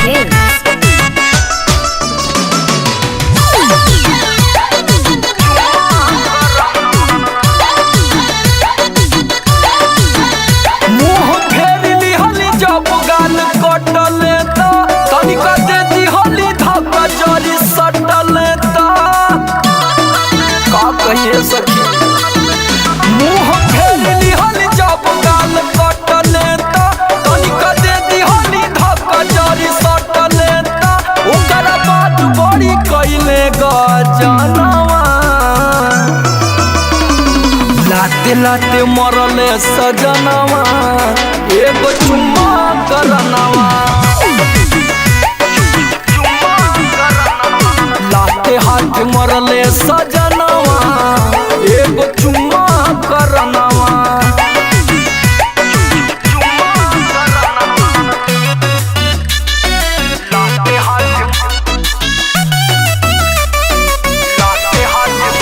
Hills. मुँह फेर लिहली जब गाल कटले त तनिका दे दिहली धक्का जरी सटले त का कहिए सखी। मुँह फेर लिहली जब गाल कटले त तनिका दे दिहली धक्का जरी सटले त ओकरा बाद बड़ी कइले गजनवा लाते लाते मरले सजनवा एगो चुम्मा करनवा। लाते हाथ मरले सजनवा एगो चुम्मा करनवा। लाते हाथ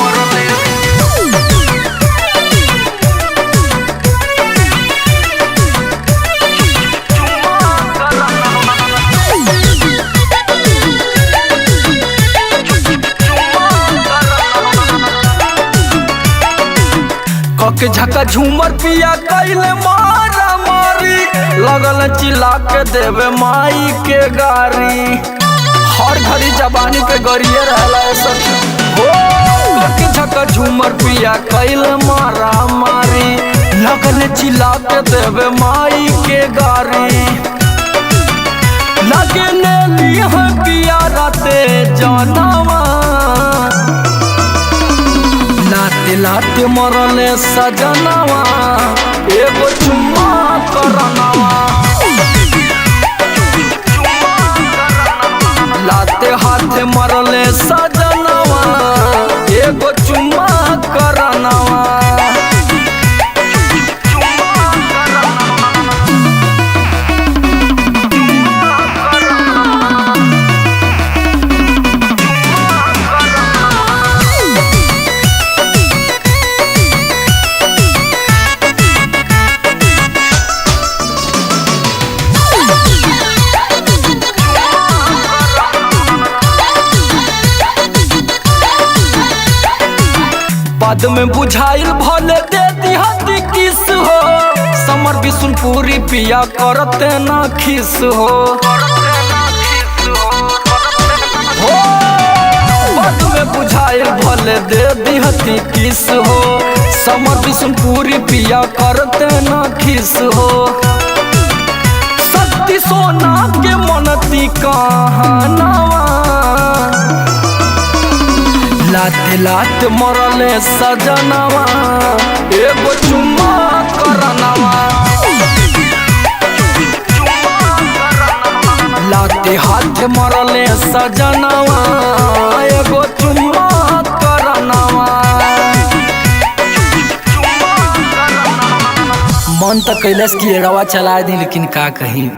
मरले कके झका झूमर पिया कैले मारा मारी लगल चिल्ला के देवे माई के गारी। हर घड़ी जबानी पे गरिए रहला सखी हो। कके झका झूमर पिया कैले मारा मारी लगल चिल्ला के देवे माई के गारी। लगे ने लिया पिया राते जानवा लाते लाते मरले सजनवा एगो चुम्मा करनवा। लाते हाथे मरले सजनवा एगो चुम्मा करनवा। बाद में बुझाइल भले दे दिहती किस हो समर बिशुनपुरी पिया करते ना खिस हो। बाद में बुझाइल भले दे दिहती किस हो समर बिशुनपुरी पिया करते ना खिस हो। शक्ति सोना के मनती कहानवा लाते लाते मरले सजनवा एगो चुम्मा करनवा। लाते हाथ मरले सजनवा एगो चुम्मा करनवा। मन तो कैलाश की एड़वा चला दी लेकिन का कहीं।